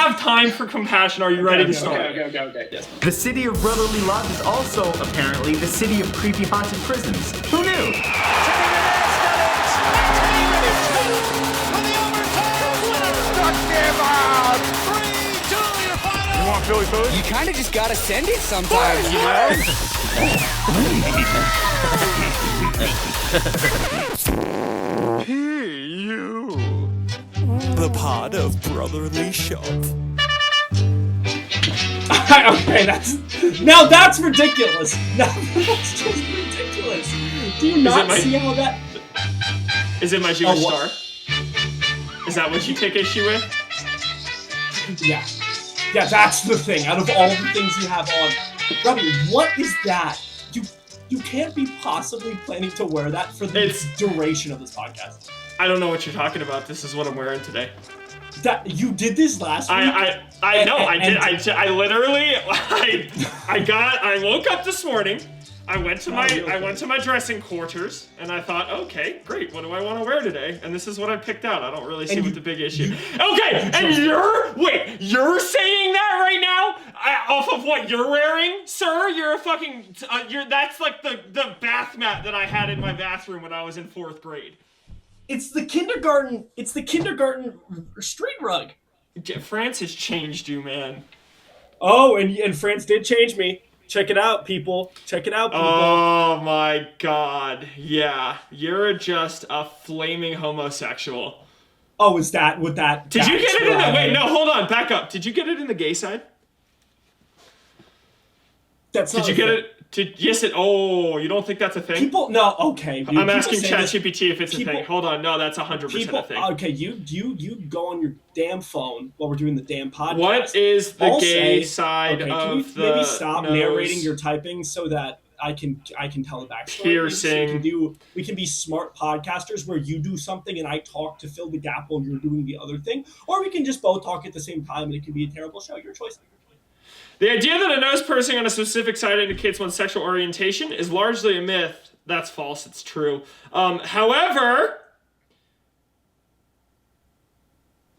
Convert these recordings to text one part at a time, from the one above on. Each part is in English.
have time for compassion. Are you ready to start? Okay. Yes. The city of brotherly love is also, apparently, the city of creepy haunted prisons. Who knew? You want Philly food? You kind of just gotta send it sometimes, you know? Hey, you. The pod of brotherly shove. Okay, that's ridiculous. Now that's just ridiculous. Do you not see how that? Is it my Jewish star? Is that what you take issue with? Yeah, that's the thing. Out of all the things you have on, Robby, what is that? You can't be possibly planning to wear that for the duration of this podcast. I don't know what you're talking about. This is what I'm wearing today. That you did this last week. I woke up this morning. I went to my dressing quarters and I thought, okay, great. What do I want to wear today? And this is what I picked out. I don't really see what the big issue. You're saying that right now off of what you're wearing, sir? You're a fucking that's like the bath mat that I had in my bathroom when I was in 4th grade. It's the kindergarten street rug. France has changed you, man. Oh, and France did change me. Check it out, people. Oh my god. Yeah. You're just a flaming homosexual. Oh, is that what that... Did you get it in the... Wait, no, hold on. Back up. Did you get it in the gay side? That's not... Did you get it... Yes, Oh, you don't think that's a thing? People... No, okay. Dude, I'm asking ChatGPT if it's a thing. Hold on. No, that's 100% a thing. Okay, you go on your damn phone while we're doing the damn podcast. What is the gay side of can you the maybe stop nose? narrating your typing so that I can tell the backstory? Piercing. So we can be smart podcasters where you do something and I talk to fill the gap while you're doing the other thing. Or we can just both talk at the same time and it can be a terrible show. Your choice. The idea that a nose piercing on a specific side indicates one's sexual orientation is largely a myth. That's false. It's true. However...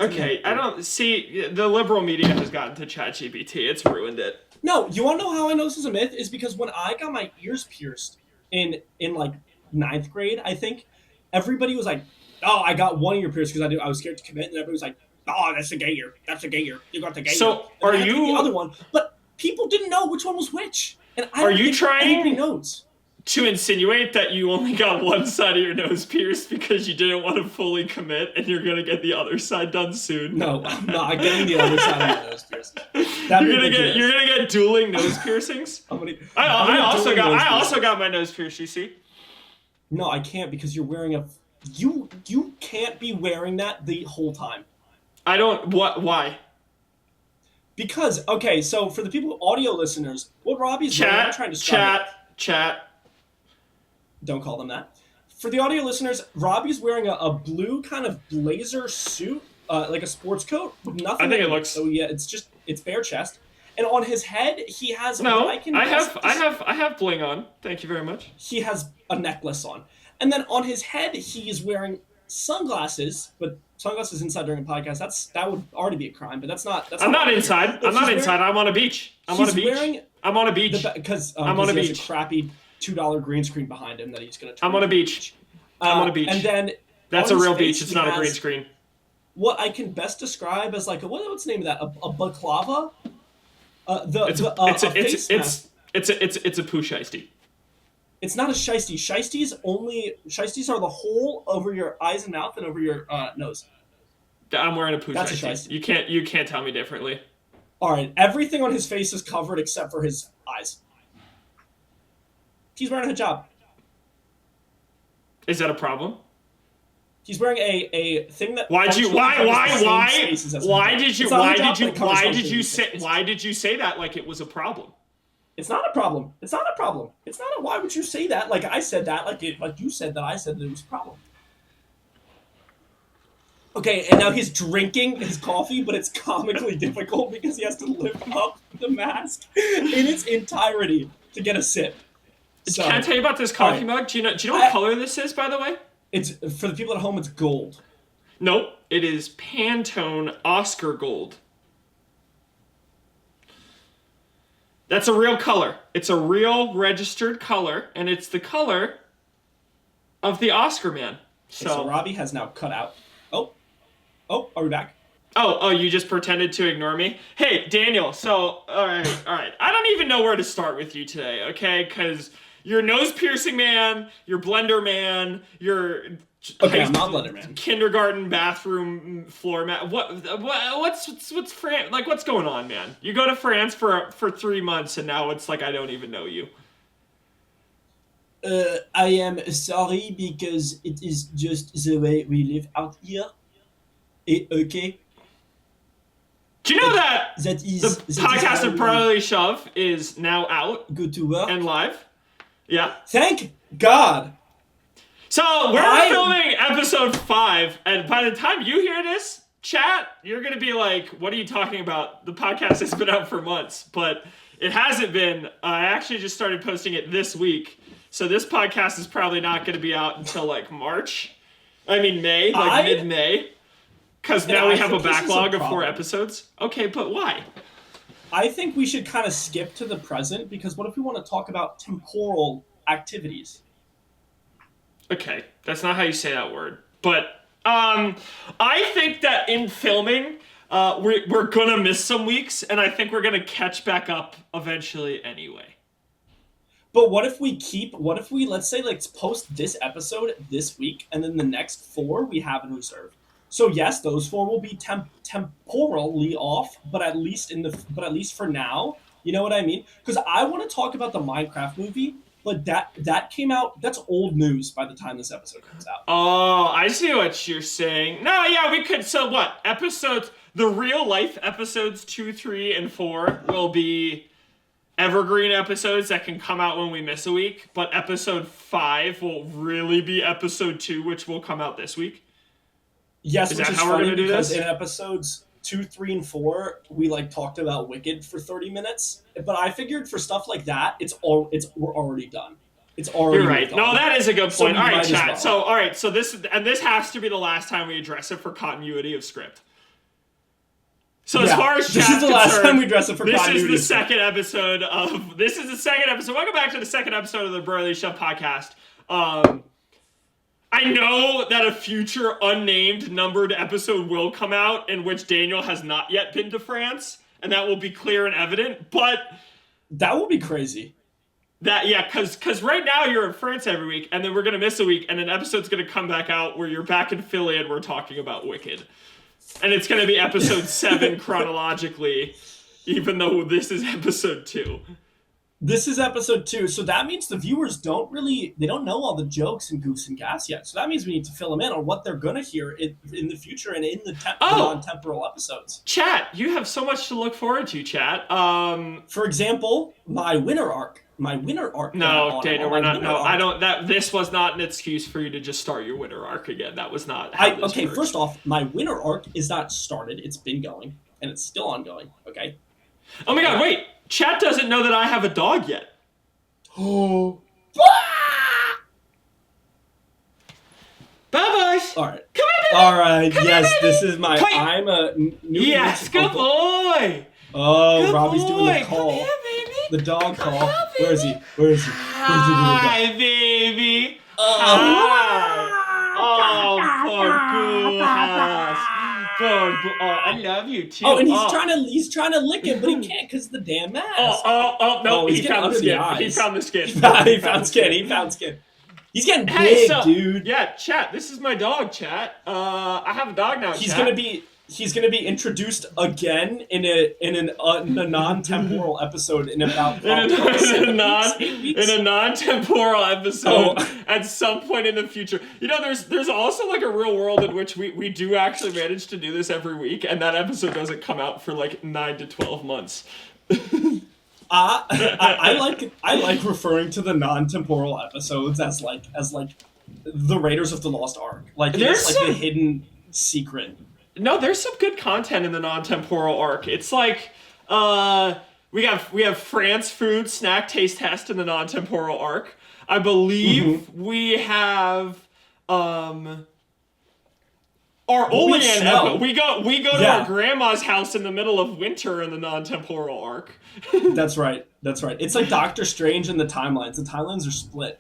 Okay, I don't... See, the liberal media has gotten to ChatGPT. It's ruined it. No, you want to know how I know this is a myth? Is because when I got my ears pierced in like 9th grade, I think, everybody was like, oh, I got one ear pierced because I was scared to commit, and everybody was like, oh, that's a gay ear. That's a gay ear. You got the gay ear. So, are you... the other one, but people didn't know which one was which. And I are don't you think trying anybody knows. To insinuate that you only got one side of your nose pierced because you didn't want to fully commit and you're going to get the other side done soon? No, I'm not getting the other side of my nose pierced. You're gonna get dueling nose piercings? I also got my nose pierced, you see? No, I can't because you're wearing a... You can't be wearing that the whole time. I don't... What? Why? Because, okay, so for the people, audio listeners, what Robby's wearing, I'm trying to Chat. Don't call them that. For the audio listeners, Robby's wearing a blue kind of blazer suit, like a sports coat with nothing. I think it looks... So yeah, it's bare chest. And on his head, he has... No, I have bling on. Thank you very much. He has a necklace on. And then on his head, he is wearing sunglasses, but sunglasses inside during a podcast, that would already be a crime, but that's not... I'm not inside. I'm on a beach. I'm on a beach. Because he has a crappy $2 green screen behind him that he's going to turn. I'm on a beach. And then... That's a real beach. It's not a green screen. What I can best describe as like what's the name of that? A baklava? It's a poo shiesty. It's not a shiesty. Shiesties are the hole over your eyes and mouth and over your nose. I'm wearing a poo That's shiesty. a shiesty. You can't tell me differently. All right, everything on his face is covered except for his eyes. He's wearing a hijab. Is that a problem? He's wearing a thing that... Why did you say that like it was a problem? It's not a problem. Why would you say that? Like I said that, like you said that I said that it was a problem. Okay, and now he's drinking his coffee, but it's comically difficult because he has to lift up the mask in its entirety to get a sip. So, can I tell you about this coffee mug? Do you know what color this is, by the way? It's for the people at home. It's gold. Nope, it is Pantone Oscar Gold. That's a real color. It's a real registered color, and it's the color of the Oscar man. So Robby has now cut out. Oh, are we back? Oh, you just pretended to ignore me? Hey, Daniel, so, all right. I don't even know where to start with you today, okay? Because you're nose piercing man, you're blender man, you're... Okay, I'm not blender man. Kindergarten bathroom floor mat. What's France? Like, what's going on, man? You go to France for 3 months, and now it's like I don't even know you. I am sorry because it is just the way we live out here. Okay. Do you know that that is the podcast of Temporally Shove is now out? Go to work and live. Yeah. Thank God. So we're filming episode 5, and by the time you hear this, chat, you're gonna be like, "What are you talking about? The podcast has been out for months, but it hasn't been. I actually just started posting it this week, so this podcast is probably not gonna be out until like May, mid-May." Because now we have a backlog of 4 episodes. Okay, but why? I think we should kind of skip to the present, because what if we want to talk about temporal activities? Okay, that's not how you say that word. But I think that in filming, we're gonna miss some weeks, and I think we're gonna catch back up eventually anyway. But what if let's say, let's post this episode this week, and then the next 4 we have in reserve. So yes, those 4 will be temporally off, but at least for now, you know what I mean? Because I want to talk about the Minecraft movie, but that came out. That's old news by the time this episode comes out. Oh, I see what you're saying. No, yeah, we could. So what episodes? The real life episodes 2, 3, and 4 will be evergreen episodes that can come out when we miss a week. But episode 5 will really be episode 2, which will come out this week. Yes, is which that is how funny we're gonna do because this? In episodes 2, 3, and 4, we talked about Wicked for 30 minutes. But I figured for stuff like that, we're already done. It's already. You're right. No, that is a good point. So all right, chat. Well. So this has to be the last time we address it for continuity of script. So as far as this is the last time we address it for continuity. This is the second episode. Welcome back to the second episode of the Broh Shove podcast. I know that a future unnamed numbered episode will come out in which Daniel has not yet been to France, and that will be clear and evident, but... That will be crazy. Because right now you're in France every week, and then we're going to miss a week, and an episode's going to come back out where you're back in Philly and we're talking about Wicked. And it's going to be episode 7 chronologically, even though this is episode 2. This is episode 2, so that means the viewers don't know all the jokes and goofs and gas yet. So that means we need to fill them in on what they're going to hear in the future and in the non-temporal episodes. Chat, you have so much to look forward to, chat. For example, my winter arc. No, Dana, we're not. No, I don't. This was not an excuse for you to just start your winter arc again. That was not. Okay, first off, my winter arc is not started. It's been going, and it's still ongoing. Okay. Oh my God! Wait. Chat doesn't know that I have a dog yet. Oh. Bye-bye. All right. Come here, baby. All right. Come yes, here, baby. this is my. Wait. I'm a new. Yes, good boy. Oh, good Robby's boy. doing the call. Come here, baby. The dog Come call. here, Where is he? Hi, baby. Hi. Oh, poor goose. I love you too. Oh, and he's trying to lick it, but he can't because the damn mask. No, he found the skin. He found the skin. He found skin. He's getting big, dude. Yeah, chat. This is my dog, chat. I have a dog now. He's gonna be introduced again in a non-temporal episode in about in a non-temporal episode at some point in the future. You know, there's also like a real world in which we do actually manage to do this every week, and that episode doesn't come out for like 9 to 12 months. I like referring to the non-temporal episodes as like the Raiders of the Lost Ark. Like there's the hidden secret. No, there's some good content in the non-temporal arc. It's like we have France food snack taste test in the non-temporal arc. I believe we have our we Olean snow. episode. We go to Yeah. our grandma's house in the middle of winter in the non-temporal arc. That's right. It's like Doctor Strange and the timelines. The timelines are split.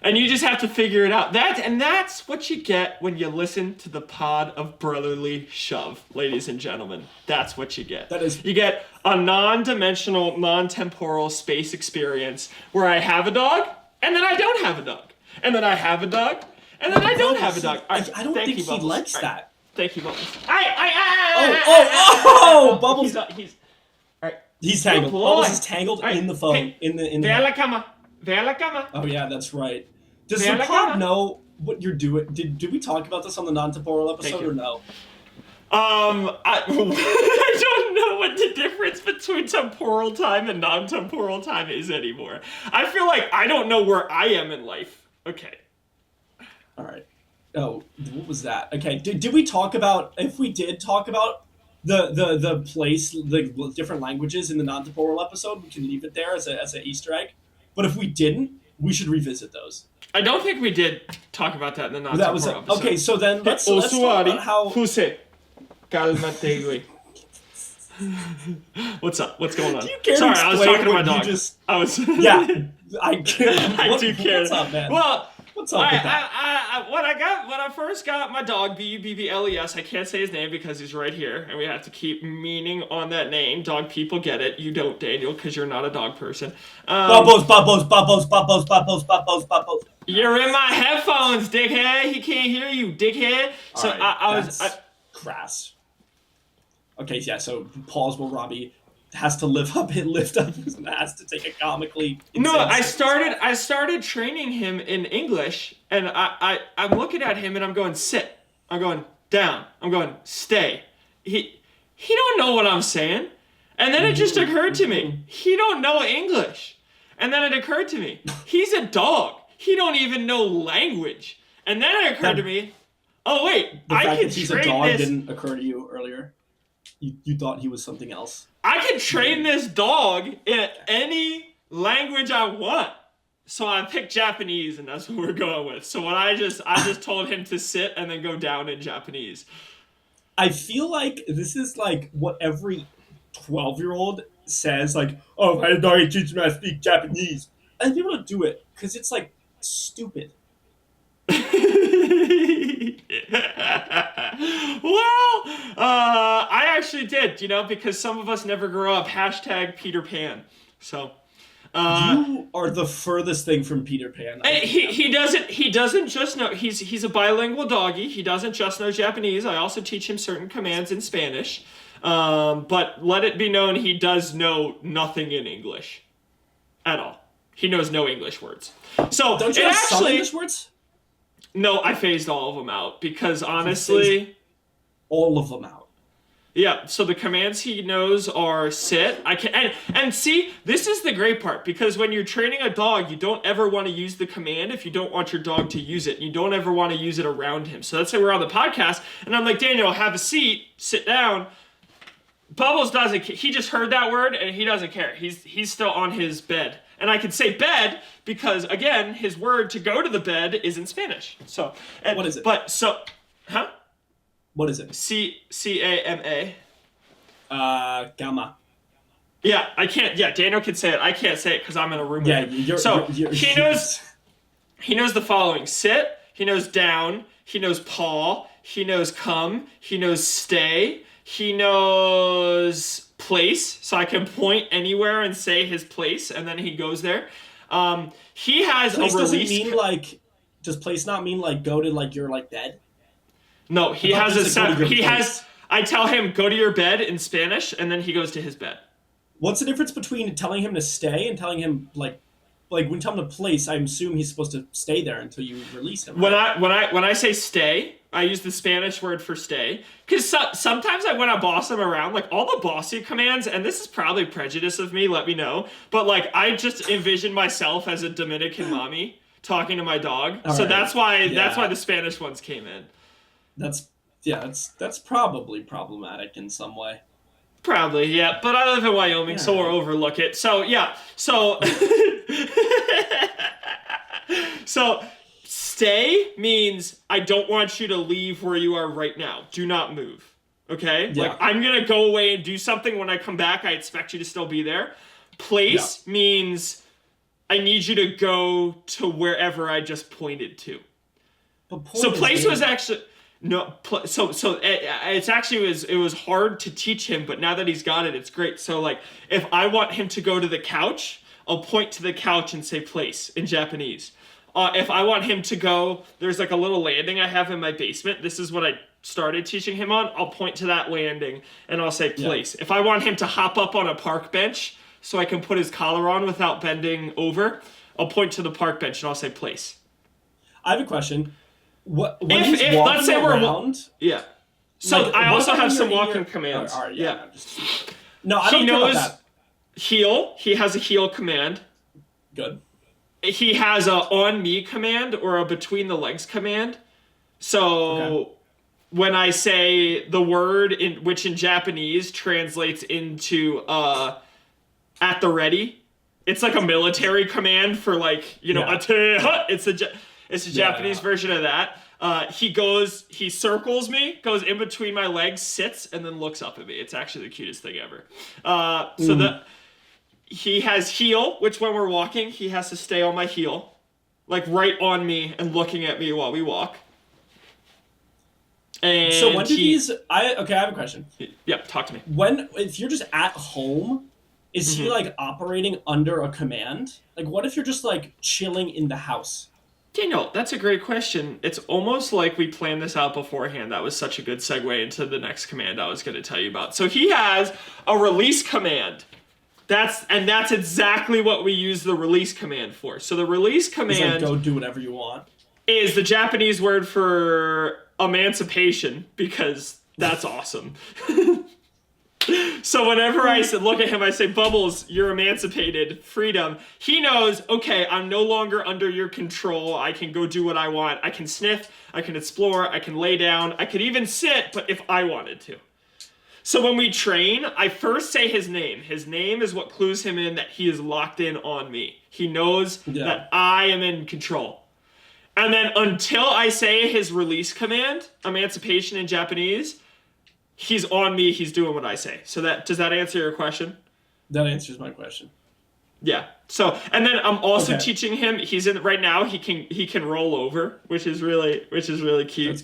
And you just have to figure it out. That's what you get when you listen to the pod of brotherly shove, ladies and gentlemen. That's what you get. You get a non-dimensional, non-temporal space experience where I have a dog, and then I don't have a dog. And then I have a dog, and then I don't have a dog. I don't think he likes that. Right. Thank you, Bubbles. Bubbles. He's tangled. Good Bubbles boy. is tangled All right. in the phone. Hey, in the. Ve a la cama. Ve a la cama. Oh yeah, that's right. Does Ve a the la pod cama. know what you're doing? Did we talk about this on the non-temporal episode or no? I don't know what the difference between temporal time and non-temporal time is anymore. I feel like I don't know where I am in life. Okay. All right. Oh, what was that? Okay. Did we talk about? If we did talk about the place, the different languages in the non-temporal episode, we can leave it there as an Easter egg. But if we didn't, we should revisit those. I don't think we did talk about that in the non-temporal episode. Okay. So then let's talk about how. Cálmate, güey. What's up? What's going on? Do you care Sorry, to I was explain talking to my what you dog. just- I was. Yeah, I care. I do care. What's up, man? Well, What's up with that? when I first got my dog, Bubbles, I can't say his name because he's right here, and we have to keep meaning on that name. Dog people get it. You don't, Daniel, because you're not a dog person. Bubbles. You're in my headphones, dickhead. He can't hear you, dickhead. So All right, that's crass. Okay, yeah. So pause while Robby has to lift up his mask to take a comically. No, insane I started training him in English, and I'm looking at him and I'm going sit. I'm going down. I'm going stay. He don't know what I'm saying, and then it just occurred to me he don't know English, and then it occurred to me he's a dog. He don't even know language, and then it occurred to me, oh wait, The I fact can that he's a train dog this. didn't occur to you earlier. You thought he was something else. I can train this dog in any language I want. So I picked Japanese, and that's what we're going with. So when I just told him to sit and then go down in Japanese. I feel like this is like what every 12-year-old says, like, oh, my dog teaches me how to speak Japanese. And people don't do it because it's like stupid. Well, I actually did, because some of us never grow up. # Peter Pan. So. You are the furthest thing from Peter Pan. He doesn't just know he's a bilingual doggy. He doesn't just know Japanese. I also teach him certain commands in Spanish. But let it be known he does know nothing in English at all. He knows no English words. So Don't you have some English words? No, I phased all of them out because honestly, all of them out. Yeah, so the commands he knows are sit. And see, this is the great part because when you're training a dog, you don't ever want to use the command if you don't want your dog to use it. You don't ever want to use it around him. So let's say we're on the podcast and I'm like, Daniel, have a seat, sit down. Bubbles doesn't. He just heard that word and he doesn't care. He's still on his bed. And I can say bed because again, his word to go to the bed is in Spanish. So what is it? What is it? Cama. Gamma. Yeah, I can't. Yeah, Daniel can say it. I can't say it because I'm in a room with him. He knows. He knows the following: sit. He knows down. He knows paw. He knows come. He knows stay. He knows place. So I can point anywhere and say his place, and then he goes there. He has place a release. Doesn't mean like. Does place not mean like go to like your like bed? No, he has a set. He has. I tell him go to your bed in Spanish, and then he goes to his bed. What's the difference between telling him to stay and telling him like when you tell him to place? I assume he's supposed to stay there until you release him. Right? When I say stay, I use the Spanish word for stay because sometimes when I boss him around, like all the bossy commands, and this is probably prejudice of me. Let me know, but like I just envision myself as a Dominican mommy talking to my dog, so that's why the Spanish ones came in. That's probably problematic in some way. Probably, yeah. But I live in Wyoming, so we'll overlook it. So, yeah. So, stay means I don't want you to leave where you are right now. Do not move. Okay? Yeah. Like, I'm going to go away and do something. When I come back, I expect you to still be there. Place means I need you to go to wherever I just pointed to. So place was actually... No, so it's actually it was hard to teach him, but now that he's got it, it's great. So like, if I want him to go to the couch, I'll point to the couch and say place in Japanese. If I want him to go, there's like a little landing I have in my basement. This is what I started teaching him on. I'll point to that landing and I'll say place. If I want him to hop up on a park bench so I can put his collar on without bending over, I'll point to the park bench and I'll say place. I have a question. When if he's walking let's say around, yeah. So like, I also have some your walking commands. All right, yeah. No, I don't he care knows about that. Heal. He has a heal command. Good. He has a on me command or a between the legs command. So when I say the word which in Japanese translates into at the ready, it's like a military command for like, ateha. It's a Japanese version of that. He circles me, goes in between my legs, sits, and then looks up at me. It's actually the cutest thing ever. He has heel, which when we're walking, he has to stay on my heel, like right on me and looking at me while we walk. And so when do these? I have a question. Yeah, talk to me. If you're just at home, is he like operating under a command? Like, what if you're just like chilling in the house? Daniel, that's a great question. It's almost like we planned this out beforehand. That was such a good segue into the next command I was going to tell you about. So he has a release command. That's exactly what we use the release command for. So the release command... It's like, go do whatever you want. ...is the Japanese word for emancipation, because that's awesome. So whenever I look at him, I say, Bubbles, you're emancipated, freedom. He knows, okay, I'm no longer under your control. I can go do what I want. I can sniff, I can explore, I can lay down, I could even sit, but if I wanted to. So when we train, I first say his name. His name is what clues him in that he is locked in on me. He knows that I am in control. And then until I say his release command, emancipation in Japanese, he's on me, he's doing what I say. So does that answer your question? That answers my question. Yeah. So, and then I'm also teaching him, right now he can roll over, which is really cute.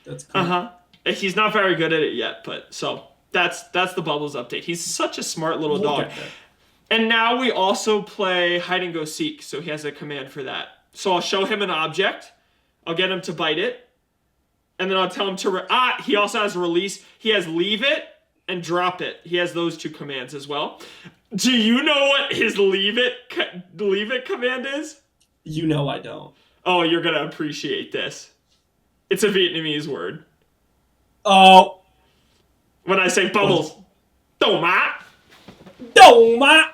That's cool. He's not very good at it yet, but so that's the Bubbles update. He's such a smart little dog. And now we also play hide and go seek, so he has a command for that. So I'll show him an object, I'll get him to bite it, and then I'll tell him to... he also has release. He has leave it and drop it. He has those two commands as well. Do you know what his leave it command is? You know I don't. Oh, you're going to appreciate this. It's a Vietnamese word. Oh. When I say Bubbles, "Đổ má." "Đổ má."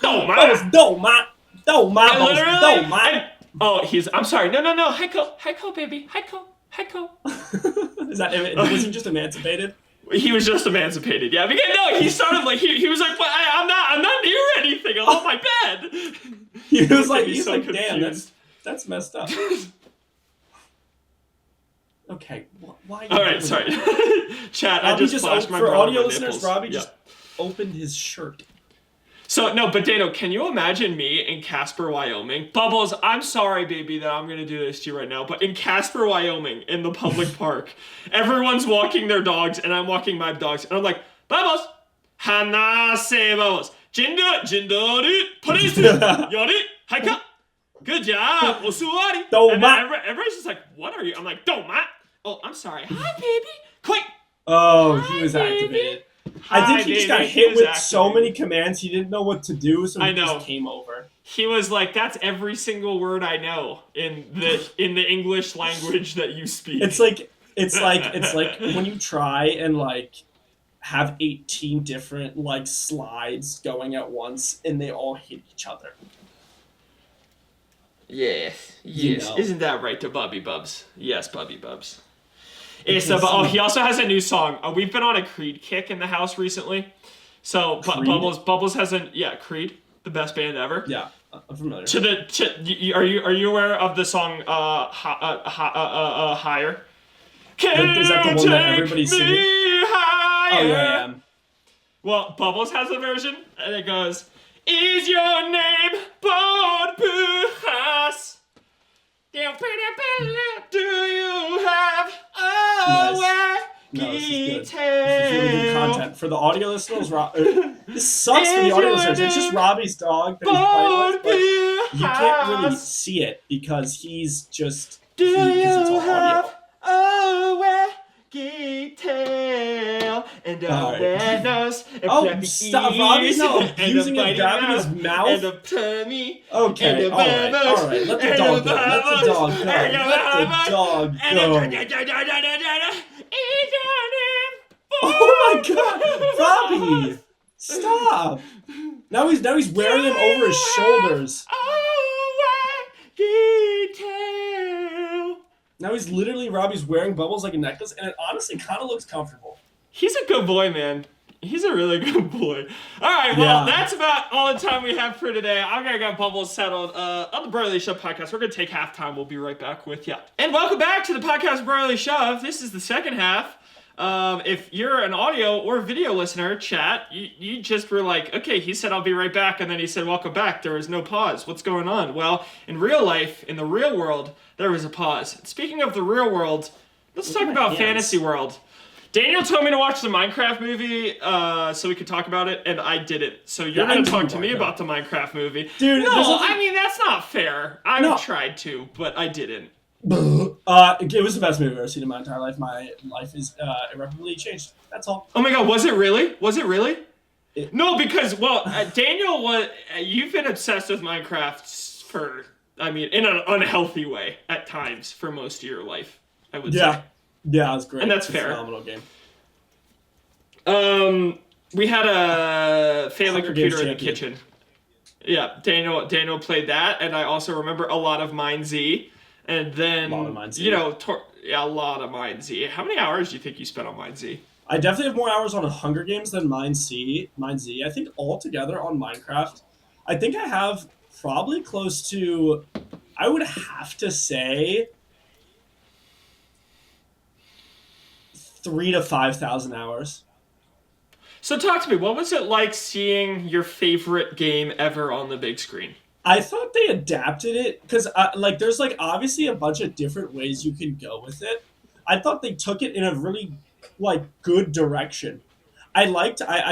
"Đổ má." Bubbles, "Đổ má." "Đổ má." Bubbles, "Đổ má." I'm sorry. No. Heiko, baby. Heiko. Was he just emancipated? He was just emancipated, yeah. Because, no, he started like he was like, I'm not near anything. I'm on my bed. He was like, confused. damn, that's messed up. Okay, why? All right, sorry. Chat, Robbie I just flashed my for bra on audio my listeners. nipples. Robbie just opened his shirt. So, no, but Dano, can you imagine me in Casper, Wyoming? Bubbles, I'm sorry, baby, that I'm going to do this to you right now, but in Casper, Wyoming, in the public park, everyone's walking their dogs, and I'm walking my dogs, and I'm like, Bubbles, hanase, Bubbles, jindu, police, yori, haika, good job, osuwari. And then everybody's just like, what are you? I'm like, doma. Oh, I'm sorry. Hi, baby. Quick. Oh, Hi, he was baby. activated. I think he just got hit with so many commands he didn't know what to do, so he just came over. He was like, "That's every single word I know in the English language that you speak." It's like when you try and like have 18 different like slides going at once and they all hit each other. Yes. You know. Isn't that right to Bubby Bubs? Yes, Bubby Bubs. He also has a new song. We've been on a Creed kick in the house recently. So Bubbles has Creed, the best band ever. Yeah. I'm familiar. Are you aware of the song Higher? Is that the one that everybody's singing? Higher. Oh yeah. Well, Bubbles has a version, and it goes, "Is your name Borbujas? Do you have a No, this is good. This is really good content for the audio listeners. This sucks for the audio listeners. It's just Robbie's dog that he's playing with, but you can't really see it because he's just because it's all audio. Tail and a All right. red nose and Oh, fluffy stop. ears Robbie's not and a abusing and bitey grabbing his mouth. and a tummy Okay, and a all right. bubbles Let the and dog a go. Let the bubbles dog go. and a Let the bubbles dog and a go. Is your name Oh my God, Robbie! Stop. Now he's wearing him over his shoulders. Now he's literally Robbie's wearing Bubbles like a necklace, and it honestly kind of looks comfortable. He's a good boy, man. He's a really good boy. All right, well, Yeah. that's about all the time we have for today. I'm going to get Bubbles settled on the Brotherly Shove podcast. We're going to take halftime. We'll be right back with you. And welcome back to the podcast Brotherly Shove. This is the second half. If you're an audio or video listener, chat, you just were like, okay, he said I'll be right back, and then he said welcome back. There was no pause. What's going on? Well, in real life, in the real world, there was a pause. Speaking of the real world, let's talk about fantasy world. Daniel told me to watch the Minecraft movie so we could talk about it, and I didn't. So you're going to talk to me about the Minecraft movie. Dude, no, I mean, that's not fair. I tried to, but I didn't. It was the best movie I've ever seen in my entire life. My life is irreparably changed. That's all. Oh my God, was it really? Was it really? No, because, Daniel, you've been obsessed with Minecraft in an unhealthy way at times for most of your life, I would say. Yeah, it was great. And that's it's fair. A phenomenal game. We had a family Hunger computer Games in the champion. kitchen. Yeah, Daniel played that, and I also remember a lot of Mine Z. And then, a lot of Mine Z. a lot of Mine Z. How many hours do you think you spent on Mine Z? I definitely have more hours on Hunger Games than Mine Z. I think altogether on Minecraft, I think I have probably close to, I would have to say, 3,000 to 5,000 hours. So talk to me. What was it like seeing your favorite game ever on the big screen? I thought they adapted it because, there's obviously a bunch of different ways you can go with it. I thought they took it in a really good direction. I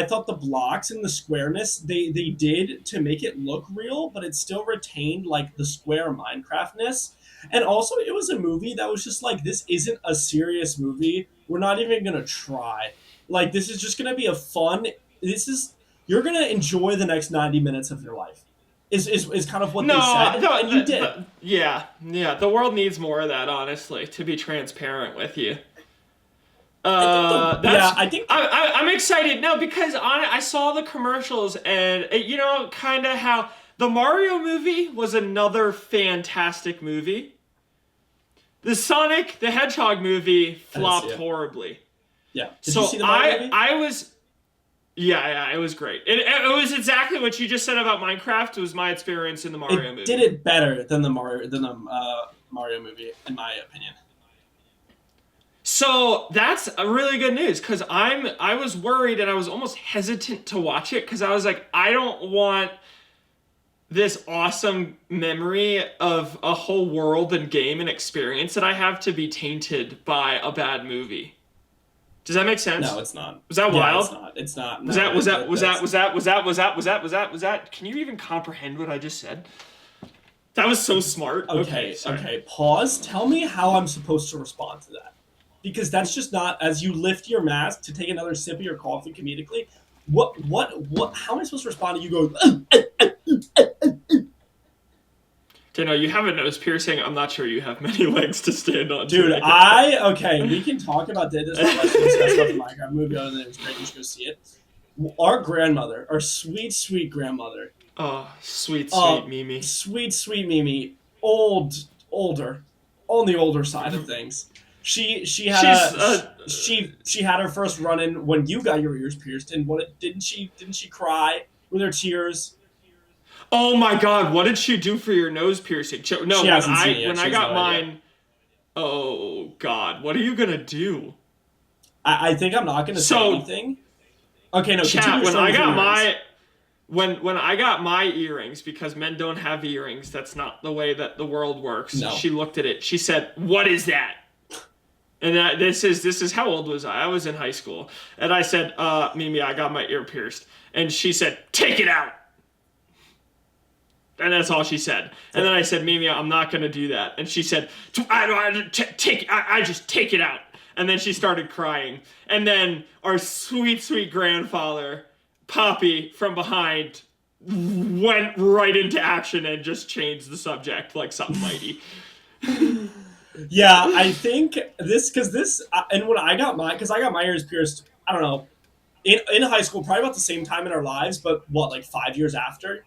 thought the blocks and the squareness they did to make it look real, but it still retained the square Minecraftness. And also, it was a movie that was just this isn't a serious movie. We're not even gonna try. This is just gonna be a fun. You're gonna enjoy the next 90 minutes of your life. Is kind of what they said, and you did. Yeah. The world needs more of that, honestly, to be transparent with you. I'm excited. No, because I saw the commercials, and kind of how the Mario movie was another fantastic movie. The Sonic the Hedgehog movie flopped horribly. Yeah. Did you see the Mario movie? I was. Yeah, it was great. It was exactly what you just said about Minecraft. It was my experience in the Mario movie. It did it better than the Mario movie, in my opinion. So that's a really good news because I was worried and I was almost hesitant to watch it because I was like, I don't want this awesome memory of a whole world and game and experience that I have to be tainted by a bad movie. Does that make sense? No, it's not. Was that wild? It's not. Was that? Can you even comprehend what I just said? That was so smart. Okay. Pause. Tell me how I'm supposed to respond to that, because that's just not as you lift your mask to take another sip of your coffee comedically. What? How am I supposed to respond to you going? Dano, you have a nose piercing. I'm not sure you have many legs to stand on. Dude, we can talk about that. There's not much to discuss about the Minecraft movie other than it was great. You should go see it. Our grandmother, our sweet, sweet grandmother. Oh, sweet Mimi. Sweet Mimi. Older. On the older side of things. She had her first run-in when you got your ears pierced, and didn't she cry with her tears? Oh my God! What did she do for your nose piercing? No, She hasn't seen it yet. when She I has got no idea. mine. Oh God! What are you gonna do? I think I'm not going to say So- anything. Okay, no. Chat. Continue When showing I your got earrings. when I got my earrings, because men don't have earrings. That's not the way that the world works. No. She looked at it. She said, "What is that?" And this is how old was I? I was in high school, and I said, "Mimi, I got my ear pierced," and she said, "Take it out." And that's all she said. And then I said, Mimi, I'm not going to do that. And she said, I just take it out. And then she started crying. And then our sweet, sweet grandfather, Poppy, from behind, went right into action and just changed the subject like something mighty. Yeah, I think and when I got my ears pierced, I don't know, in high school, probably about the same time in our lives, but like 5 years after?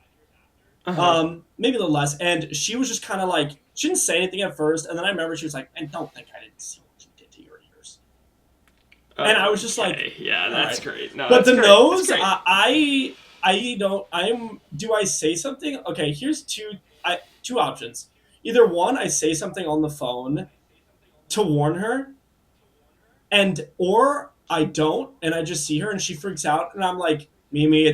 Maybe a little less. And she was just kind of like, she didn't say anything at first, and then I remember she was like, "And don't think I didn't see what you did to your ears." And I was just like, yeah, that's right. great. No, But that's the great. nose, That's great. do I say something? Okay, here's two options. Either one, I say something on the phone to warn her, or I don't, and I just see her and she freaks out, and I'm like, Mimi,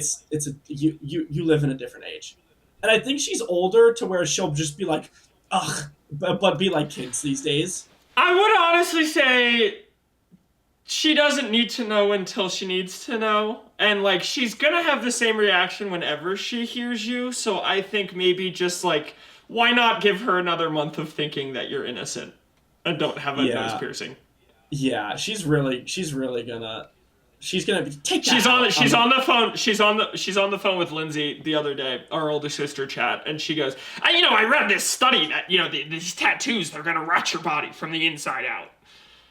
you live in a different age. And I think she's older to where she'll just be like, ugh, but be like kids these days. I would honestly say she doesn't need to know until she needs to know. And, like, she's gonna have the same reaction whenever she hears you. So I think maybe just, like, why not give her another month of thinking that you're innocent and don't have a nose piercing? Yeah, she's really gonna... She's gonna be take that. She's on the phone with Lindsay the other day, our older sister Chat, and she goes, I read this study that these tattoos, they're gonna rot your body from the inside out.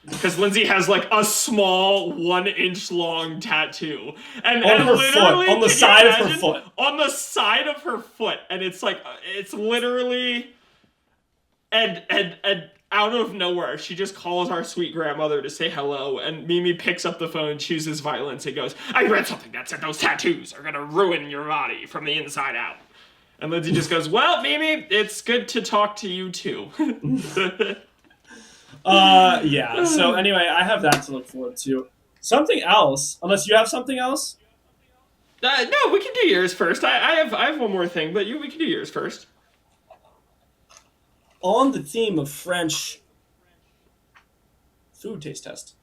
Because Lindsay has like a small 1-inch long tattoo, and her literally foot, on the side of her foot, on the side of her foot, and it's like it's literally and out of nowhere, she just calls our sweet grandmother to say hello, and Mimi picks up the phone, chooses violence, and goes, I read something that said those tattoos are gonna ruin your body from the inside out. And Lindsay just goes, well, Mimi, it's good to talk to you too. Yeah, so anyway, I have that to look forward to. Something else, unless you have something else? No, we can do yours first. I have one more thing, but we can do yours first. On the theme of French food taste test.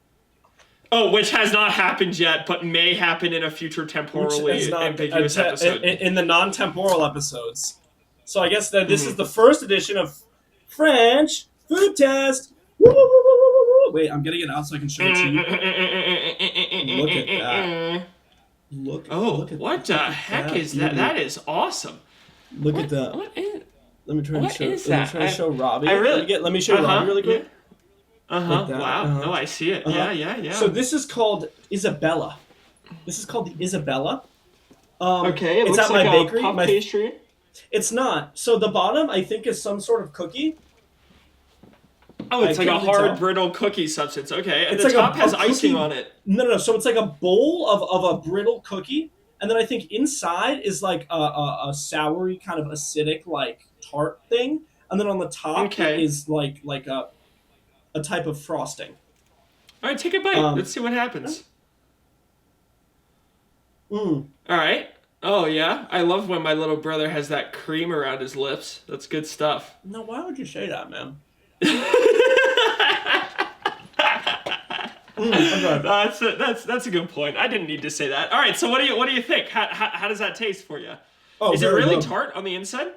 Oh, which has not happened yet, but may happen in a future temporally ambiguous episode. In the non-temporal episodes. So I guess that this is the first edition of French food test. Woo, woo, woo, woo, woo, woo. Wait, I'm getting it out so I can show it to you. Look at that. Look at what the heck is that? That is awesome. Look at that. Let me try to show Robby. Let me show you Robby really quick. Yeah. Like that. Wow. No, I see it. Yeah. So this is called Isabella. This is called the Isabella. Okay, it's looks at like my bakery. Puff pastry. It's not. So the bottom, I think, is some sort of cookie. Oh, it's like a hard, brittle cookie substance. Okay, and it's the like top has cookie, icing on it. No. So it's like a bowl of a brittle cookie, and then I think inside is like a soury, kind of acidic, like tart thing, and then on the top is like a type of frosting. All right, take a bite. Let's see what happens. Mm. All right. Oh, yeah? I love when my little brother has that cream around his lips. That's good stuff. No, why would you say that, man? That's a good point. I didn't need to say that. All right, so what do you think? How does that taste for you? Oh, is it really tart on the inside?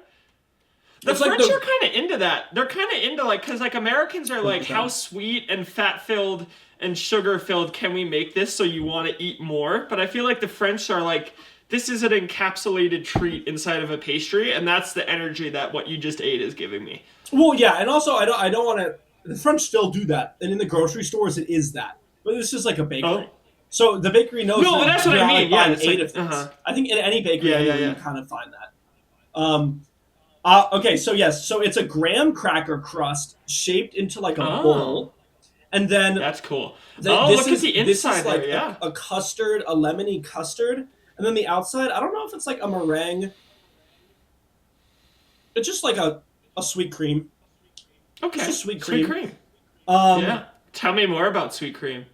The French are kind of into that. They're kind of into because Americans are like, how sweet and fat-filled and sugar-filled can we make this so you want to eat more? But I feel like the French are like, this is an encapsulated treat inside of a pastry, and that's the energy that what you just ate is giving me. Well, yeah, and also I don't want to. The French still do that, and in the grocery stores it is that. But this is like a bakery. Oh. So the bakery knows. No, but that's what I mean. Yeah, it's eight of things. I think in any bakery, you kind of find that. Okay, so yes, so it's a graham cracker crust shaped into like a bowl, and then that's cool. Look at the inside. This is like there, a custard, a lemony custard, and then the outside. I don't know if it's like a meringue. It's just like a sweet cream. Okay. It's just sweet cream. Sweet cream. Um, Yeah. Tell me more about sweet cream.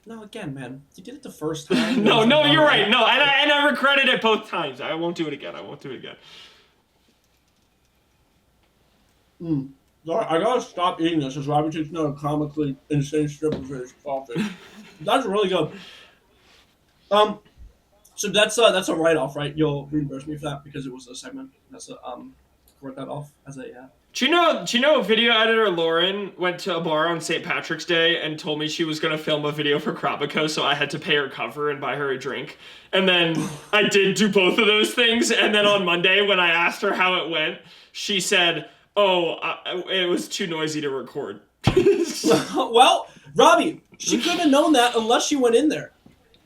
No, again, man, you did it the first time. No, you're right. No, and I regretted it both times. I won't do it again. I gotta stop eating this as Robby takes another comically insane strip of his coffee. That's really good. So that's a write-off, right? You'll reimburse me for that because it was a segment. That's a write that off as a Do you know video editor Lauren went to a bar on St. Patrick's Day and told me she was going to film a video for Krabico, so I had to pay her cover and buy her a drink. And then I did do both of those things, and then on Monday when I asked her how it went, she said, it was too noisy to record. Well, Robby, she couldn't have known that unless she went in there.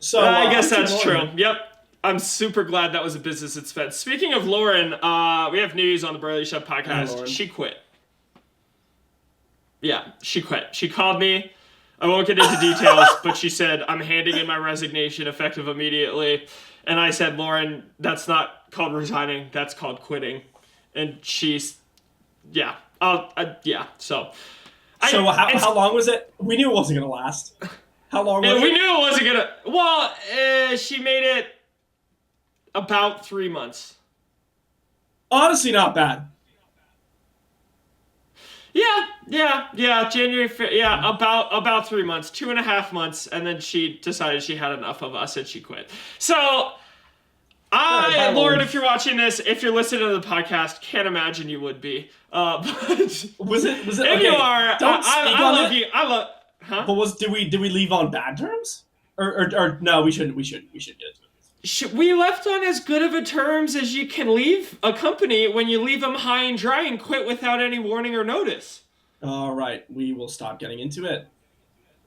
So I guess that's true. Yep. I'm super glad that was a business expense. Speaking of Lauren, we have news on the Burley Chef podcast. She quit. Yeah, she quit. She called me. I won't get into details, but she said, I'm handing in my resignation effective immediately. And I said, Lauren, that's not called resigning. That's called quitting. And she's, yeah. So how long was it? We knew it wasn't going to last. How long was it? We knew it wasn't going to. Well, she made it about 3 months. Honestly, not bad. Yeah. January. Yeah, about 3 months, 2.5 months, and then she decided she had enough of us and she quit. So, Lauren, if you're watching this, if you're listening to the podcast, can't imagine you would be. But was it? If you are, I love you. I love. Huh? But did we leave on bad terms? Or no, we shouldn't. We should get into it. We left on as good of a terms as you can leave a company when you leave them high and dry and quit without any warning or notice. All right, we will stop getting into it.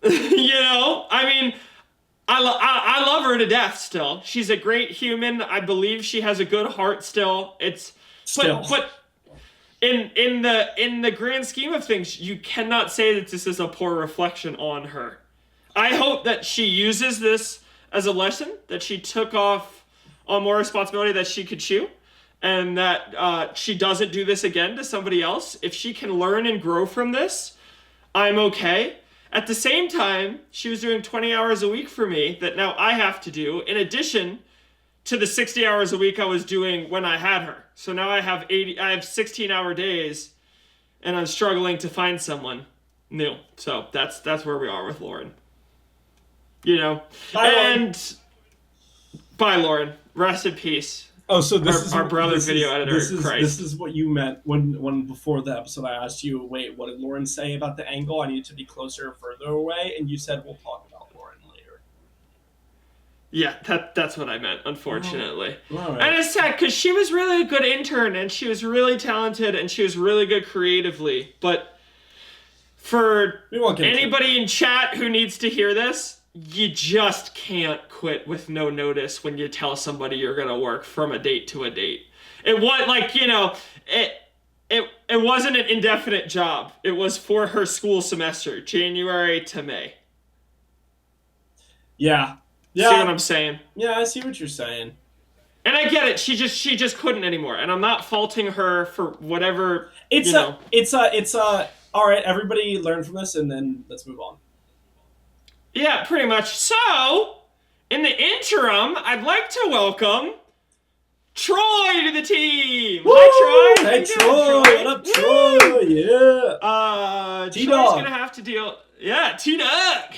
I mean, I love her to death still. She's a great human. I believe she has a good heart still. But in the grand scheme of things, you cannot say that this is a poor reflection on her. I hope that she uses this as a lesson, that she took off on more responsibility that she could chew, and that she doesn't do this again to somebody else. If she can learn and grow from this, I'm okay. At the same time, she was doing 20 hours a week for me that now I have to do, in addition to the 60 hours a week I was doing when I had her. So now I have 16-hour days, and I'm struggling to find someone new. So that's where we are with Lauren. Bye, Lauren. Rest in peace. Oh, so this is our brother video editor. This is what you meant when before the episode I asked you, wait, what did Lauren say about the angle? I needed to be closer or further away, and you said we'll talk about Lauren later. Yeah, that's what I meant, unfortunately. All right. And it's sad because she was really a good intern, and she was really talented, and she was really good creatively. But for anybody in chat who needs to hear this, you just can't quit with no notice when you tell somebody you're going to work from a date to a date. It was it wasn't an indefinite job. It was for her school semester, January to May. Yeah. See what I'm saying? Yeah, I see what you're saying. And I get it. She just couldn't anymore. And I'm not faulting her for whatever. It's all right, everybody learn from this and then let's move on. Yeah, pretty much. So, in the interim, I'd like to welcome Troy to the team. Woo! Hi, Troy. Hey, Troy. What up, Troy? Yeah. Troy's going to have to deal... Yeah, T-Dug.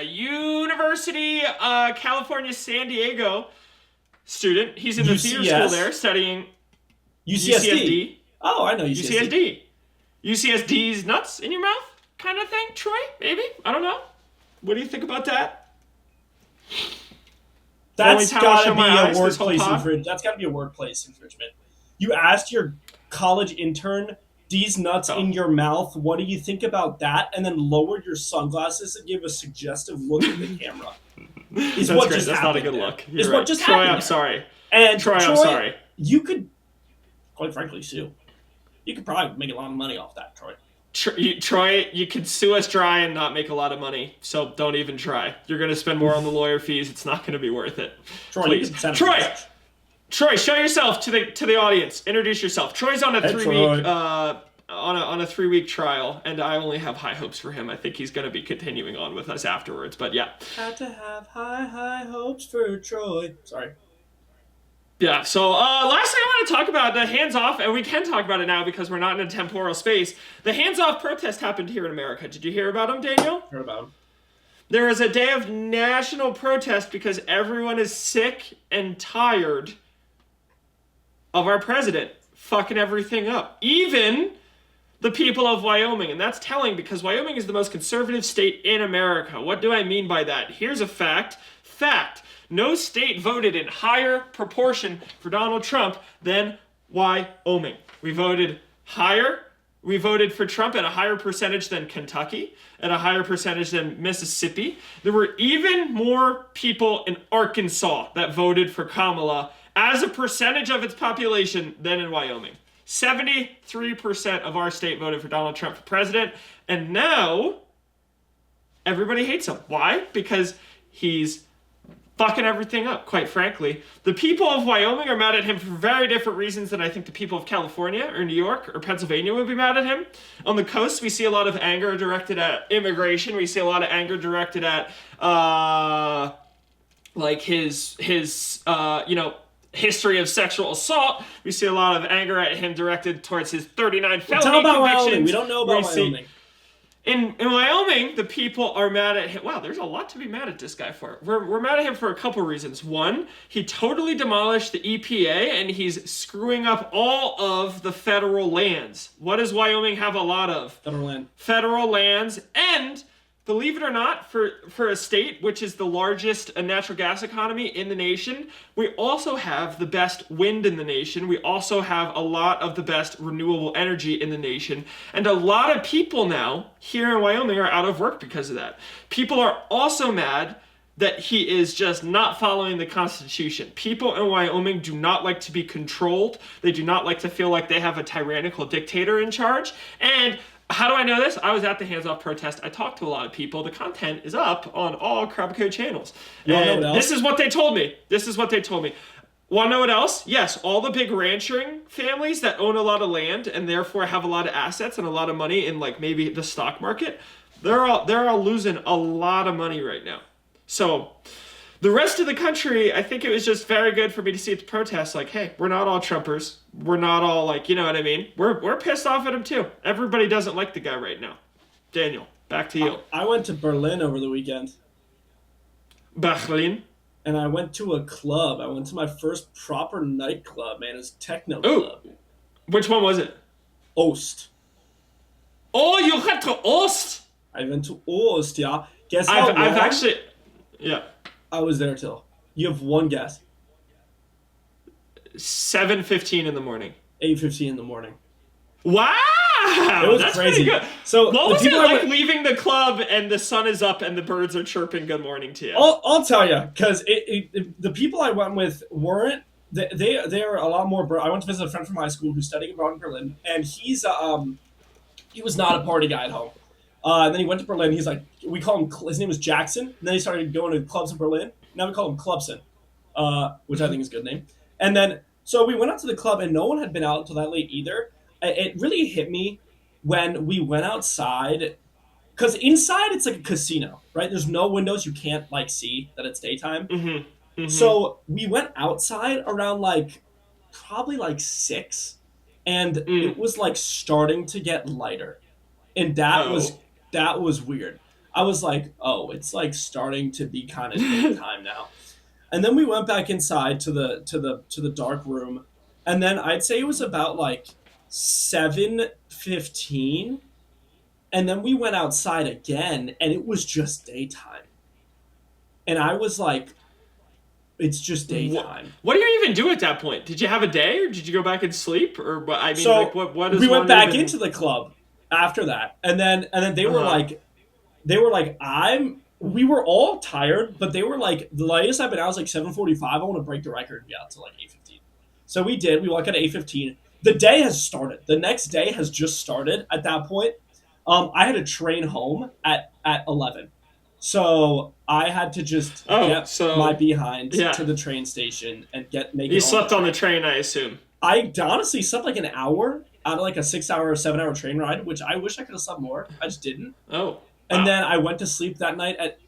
University, California, San Diego student. He's in the theater school there studying... UCSD. Oh, I know UCSD. UCSD's nuts in your mouth kind of thing, Troy? Maybe? I don't know. What do you think about that? That's gotta be a workplace infringement. That's gotta be a workplace infringement. You asked your college intern, "These nuts in your mouth. What do you think about that?" And then lowered your sunglasses and gave a suggestive look at the camera. That's not a good look. You're right. Troy, I'm sorry. And Troy, I'm sorry. You could, quite frankly, sue. You could probably make a lot of money off that, Troy. Troy, you can sue us dry and not make a lot of money, so don't even try. You're going to spend more on the lawyer fees. It's not going to be worth it. Troy, please. Troy, show yourself to the audience. Introduce yourself. Troy's on a Hey, 3-week Troy. on a 3-week trial, and I only have high hopes for him. I think he's going to be continuing on with us afterwards. But yeah, Had to have high hopes for Troy. Sorry. yeah. So last thing I want to talk about, the hands-off, and we can talk about it now because we're not in a temporal space. The hands-off protest happened here in America. Did you hear about them, Daniel? Heard about him. There was a day of national protest because everyone is sick and tired of our president fucking everything up. Even the people of Wyoming. And that's telling because Wyoming is the most conservative state in America. What do I mean by that? Here's a fact. Fact. No state voted in higher proportion for Donald Trump than Wyoming. We voted higher. We voted for Trump at a higher percentage than Kentucky, at a higher percentage than Mississippi. There were even more people in Arkansas that voted for Kamala as a percentage of its population than in Wyoming. 73% of our state voted for Donald Trump for president, and now everybody hates him. Why? Because he's fucking everything up, quite frankly. The people of Wyoming are mad at him for very different reasons than I think the people of California or New York or Pennsylvania would be mad at him. On the coast, we see a lot of anger directed at immigration. We see a lot of anger directed at, like his history of sexual assault. We see a lot of anger at him directed towards his 39 felony Tell about convictions. Wyoming. We don't know about Wyoming. In Wyoming, the people are mad at him. Wow, there's a lot to be mad at this guy for. We're mad at him for a couple reasons. One, he totally demolished the EPA and he's screwing up all of the federal lands. What does Wyoming have a lot of? Federal land. Federal lands. And believe it or not, for a state which is the largest natural gas economy in the nation, we also have the best wind in the nation. We also have a lot of the best renewable energy in the nation. And a lot of people now here in Wyoming are out of work because of that. People are also mad that he is just not following the Constitution. People in Wyoming do not like to be controlled. They do not like to feel like they have a tyrannical dictator in charge. And how do I know this? I was at the hands-off protest. I talked to a lot of people. The content is up on all Crab Code channels. And this is what they told me. Want to know what else? Yes, all the big ranchering families that own a lot of land and therefore have a lot of assets and a lot of money in like maybe the stock market, they're all losing a lot of money right now. So the rest of the country, I think it was just very good for me to see at the protests, like, hey, we're not all Trumpers. We're not all like, you know what I mean? We're pissed off at him too. Everybody doesn't like the guy right now. Daniel, back to you. I went to Berlin over the weekend. Berlin. And I went to a club. I went to my first proper nightclub, man. It was a techno club. Which one was it? Ost. Oh, you went to Ost? I went to Ost, yeah. Guess how long I've actually... Yeah. I was there till. You have one guess. 7:15 in the morning. 8:15 in the morning. Wow! It was That's crazy. pretty good. So what the was it people like leaving the club and the sun is up and the birds are chirping good morning to you? I'll tell you, because the people I went with weren't. They are a lot more. I went to visit a friend from high school who's studying abroad in Berlin, and he was not a party guy at home. And then he went to Berlin. He's like, we call him. His name was Jackson. And then he started going to clubs in Berlin. Now we call him Clubson, which I think is a good name. And then so we went out to the club, and no one had been out until that late either. It really hit me when we went outside, because inside it's like a casino, right? There's no windows. You can't like see that it's daytime. Mm-hmm. Mm-hmm. So we went outside around probably 6, and it was like starting to get lighter, and that was weird. I was like, oh, it's like starting to be kind of daytime now. And then we went back inside to the dark room, and then I'd say it was about 7:15, and then we went outside again, and it was just daytime. And I was like, it's just daytime. What do you even do at that point? Did you have a day, or did you go back and sleep, or I mean, so what is? We went back into the club after that, and then they were like, we were all tired, but they were like, the latest I've been out was 7:45. I want to break the record and be out to 8:15. So we did. We walked out at 8:15. The day has started. The next day has just started at that point. I had a train home at 11. So I had to just get my behind to the train station and make it. You slept on the train, I assume. I honestly slept like an hour out of like a 6-hour or 7-hour train ride, which I wish I could have slept more. I just didn't. Oh. Wow. And then I went to sleep that night at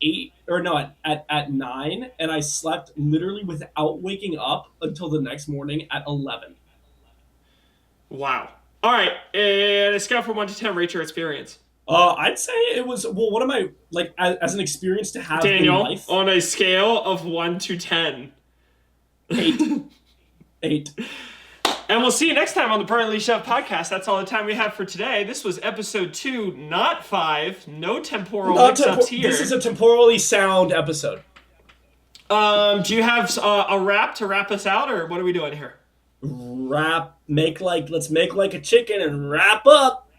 9, and I slept literally without waking up until the next morning at 11. Wow. All right, and a scale from 1 to 10, rate your experience. I'd say it was one of my as an experience to have Daniel, in life. on a scale of 1 to 10. 8. 8. And we'll see you next time on the Temporally Chef podcast. That's all the time we have for today. This was episode 2, not 5. No temporal mix-ups here. This is a temporally sound episode. Do you have a rap to wrap us out, or what are we doing here? Let's make like a chicken and wrap up.